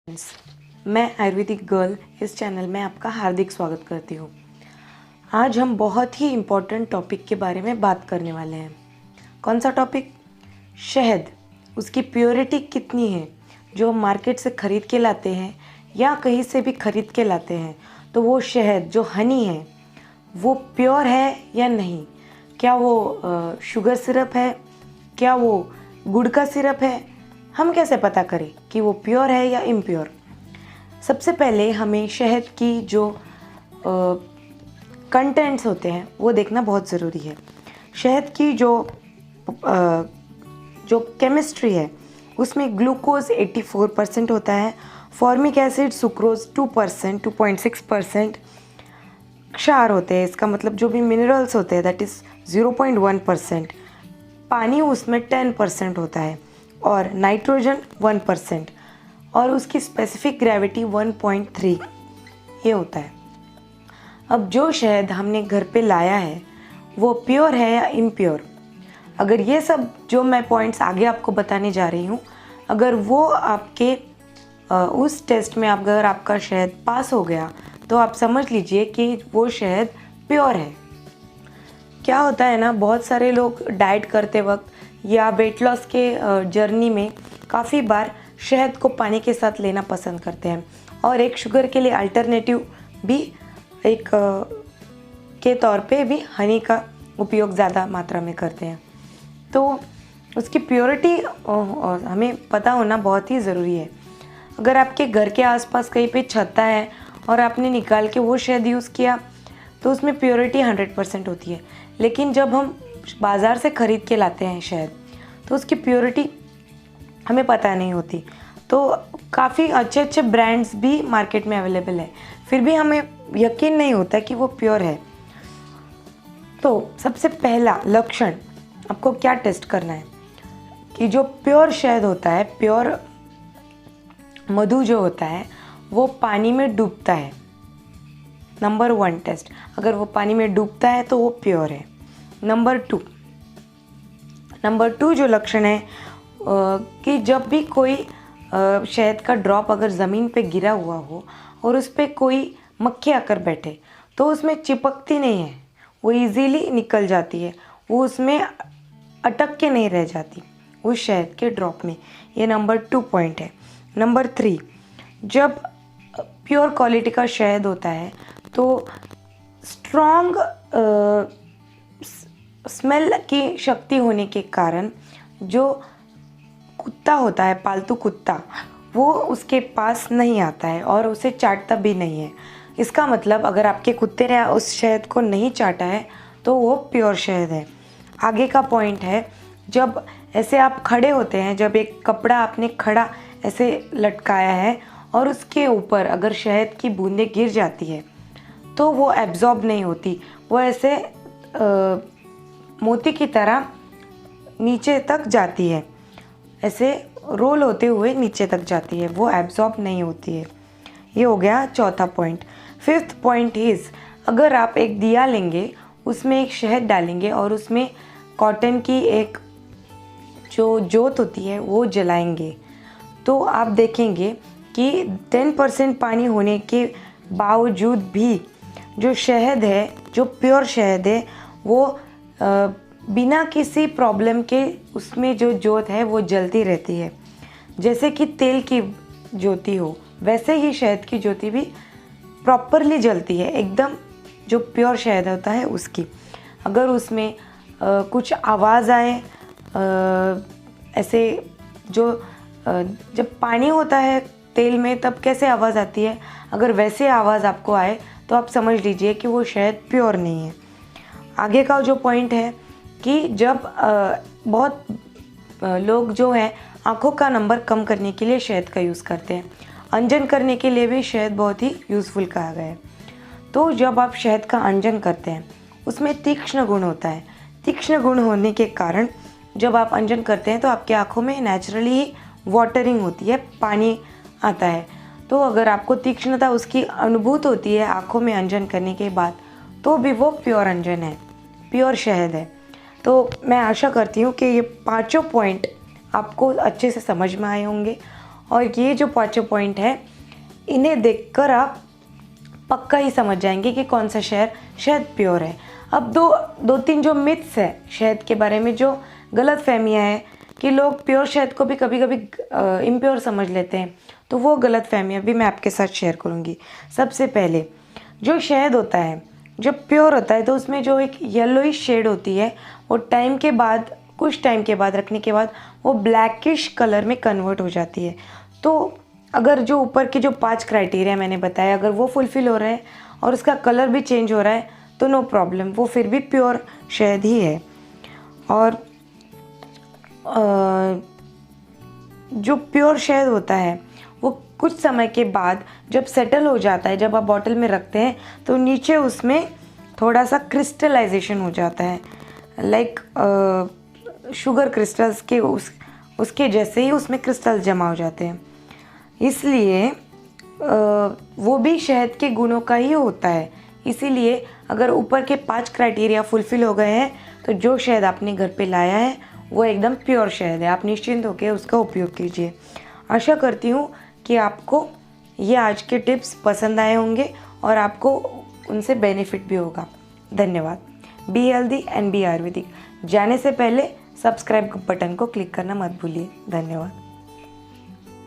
Friends, मैं Ayurvedic girl इस channel में आपका हार्दिक स्वागत करती हूँ। आज हम बहुत ही इम्पोर्टेंट टॉपिक के बारे में बात करने वाले हैं। कौन सा टॉपिक? शहद। उसकी प्योरिटी कितनी है? जो हम मार्केट से ख़रीद के लाते हैं या कहीं से भी ख़रीद के लाते हैं, तो वो शहद जो हनी है वो प्योर है या नहीं? क्या वो शुगर सिरप है? क्या वो गुड़ का सिरप है? हम कैसे पता करें कि वो प्योर है या इम्प्योर? सबसे पहले हमें शहद की जो कंटेंट्स होते हैं वो देखना बहुत ज़रूरी है। शहद की जो केमिस्ट्री है उसमें ग्लूकोज 84% होता है, फॉर्मिक एसिड सुक्रोज 2%, 2.6%, क्षार होते हैं, इसका मतलब जो भी मिनरल्स होते हैं दैट इज़ 0.1%, पानी उसमें 10% होता है और नाइट्रोजन 1% और उसकी स्पेसिफिक ग्रेविटी 1.3 ये होता है। अब जो शहद हमने घर पे लाया है वो प्योर है या इम्प्योर? अगर ये सब जो मैं पॉइंट्स आगे आपको बताने जा रही हूँ, अगर वो आपके उस टेस्ट में अगर आपका शहद पास हो गया तो आप समझ लीजिए कि वो शहद प्योर है। क्या होता है ना, बहुत सारे लोग डाइट करते वक्त या वेट लॉस के जर्नी में काफ़ी बार शहद को पानी के साथ लेना पसंद करते हैं और एक शुगर के लिए अल्टरनेटिव भी एक के तौर पे भी हनी का उपयोग ज़्यादा मात्रा में करते हैं। तो उसकी प्योरिटी हमें पता होना बहुत ही ज़रूरी है। अगर आपके घर के आसपास कहीं पे छत्ता है और आपने निकाल के वो शहद यूज़ किया तो उसमें प्योरिटी 100% होती है, लेकिन जब हम बाज़ार से ख़रीद के लाते हैं शहद तो उसकी प्योरिटी हमें पता नहीं होती। तो काफ़ी अच्छे अच्छे ब्रांड्स भी मार्केट में अवेलेबल है, फिर भी हमें यकीन नहीं होता कि वो प्योर है। तो सबसे पहला लक्षण आपको क्या टेस्ट करना है कि जो प्योर शहद होता है, प्योर मधु जो होता है वो पानी में डूबता है। नंबर 1 टेस्ट, अगर वो पानी में डूबता है तो वो प्योर है। नंबर 2 जो लक्षण है कि जब भी कोई शहद का ड्रॉप अगर ज़मीन पे गिरा हुआ हो और उस पर कोई मक्खी आकर बैठे तो उसमें चिपकती नहीं है, वो इजीली निकल जाती है, वो उसमें अटक के नहीं रह जाती उस शहद के ड्रॉप में। ये नंबर 2 पॉइंट है। नंबर 3, जब प्योर क्वालिटी का शहद होता है तो स्ट्रॉन्ग स्मेल की शक्ति होने के कारण जो कुत्ता होता है, पालतू कुत्ता, वो उसके पास नहीं आता है और उसे चाटता भी नहीं है। इसका मतलब अगर आपके कुत्ते ने उस शहद को नहीं चाटा है तो वो प्योर शहद है। आगे का पॉइंट है, जब ऐसे आप खड़े होते हैं, जब एक कपड़ा आपने खड़ा ऐसे लटकाया है और उसके ऊपर अगर शहद की बूंदें गिर जाती है तो वो एब्जॉर्ब नहीं होती, वो ऐसे मोती की तरह नीचे तक जाती है, ऐसे रोल होते हुए नीचे तक जाती है, वो एब्जॉर्ब नहीं होती है। ये हो गया चौथा पॉइंट। 5th पॉइंट इज़, अगर आप एक दिया लेंगे, उसमें एक शहद डालेंगे और उसमें कॉटन की एक जो जोत होती है वो जलाएंगे तो आप देखेंगे कि 10% पानी होने के बावजूद भी जो शहद है, जो प्योर शहद है, वो बिना किसी प्रॉब्लम के उसमें जो जोत है वो जलती रहती है। जैसे कि तेल की ज्योति हो वैसे ही शहद की ज्योति भी प्रॉपरली जलती है, एकदम जो प्योर शहद होता है उसकी। अगर उसमें कुछ आवाज़ आए, ऐसे जो जब पानी होता है तेल में तब कैसे आवाज़ आती है, अगर वैसे आवाज़ आपको आए तो आप समझ लीजिए कि वो शहद प्योर नहीं है। आगे का जो पॉइंट है कि जब बहुत लोग जो हैं आँखों का नंबर कम करने के लिए शहद का यूज़ करते हैं, अंजन करने के लिए भी शहद बहुत ही यूज़फुल कहा गया है। तो जब आप शहद का अंजन करते हैं उसमें तीक्ष्ण गुण होता है। तीक्ष्ण गुण होने के कारण जब आप अंजन करते हैं तो आपकी आँखों में नेचुरली ही वाटरिंग होती है, पानी आता है। तो अगर आपको तीक्ष्णता उसकी अनुभूत होती है आँखों में अंजन करने के बाद तो भी वो प्योर अंजन है, प्योर शहद है। तो मैं आशा करती हूँ कि ये 5 पॉइंट आपको अच्छे से समझ में आए होंगे और ये जो 5 पॉइंट है, इन्हें देखकर आप पक्का ही समझ जाएंगे कि कौन सा शहद प्योर है। अब दो तीन जो मिथ्स है शहद के बारे में, जो गलत फहमियाँ हैं कि लोग प्योर शहद को भी कभी कभी इम्प्योर समझ लेते हैं, तो वो गलत फहमियाँ भी मैं आपके साथ शेयर करूँगी। सबसे पहले, जो शहद होता है जब प्योर होता है तो उसमें जो एक येलोइश शेड होती है, वो कुछ टाइम के बाद रखने के बाद वो ब्लैकिश कलर में कन्वर्ट हो जाती है। तो अगर जो ऊपर के जो 5 क्राइटेरिया मैंने बताया, अगर वो फुलफ़िल हो रहे हैं और उसका कलर भी चेंज हो रहा है, तो नो प्रॉब्लम, वो फिर भी प्योर शहद ही है। और जो प्योर शहद होता है वो कुछ समय के बाद जब सेटल हो जाता है, जब आप बॉटल में रखते हैं, तो नीचे उसमें थोड़ा सा क्रिस्टलाइजेशन हो जाता है, लाइक शुगर क्रिस्टल्स के उसके जैसे ही उसमें क्रिस्टल जमा हो जाते हैं। इसलिए वो भी शहद के गुणों का ही होता है। इसीलिए अगर ऊपर के 5 क्राइटेरिया फुलफ़िल हो गए हैं, तो जो शहद आपने घर पे लाया है वो एकदम प्योर शहद है। आप निश्चिंत होकर उसका उपयोग कीजिए। आशा करती हूँ कि आपको ये आज के टिप्स पसंद आए होंगे और आपको उनसे बेनिफिट भी होगा। धन्यवाद। Be healthy and be ayurvedic. जाने से पहले सब्सक्राइब बटन को क्लिक करना मत भूलिए। धन्यवाद।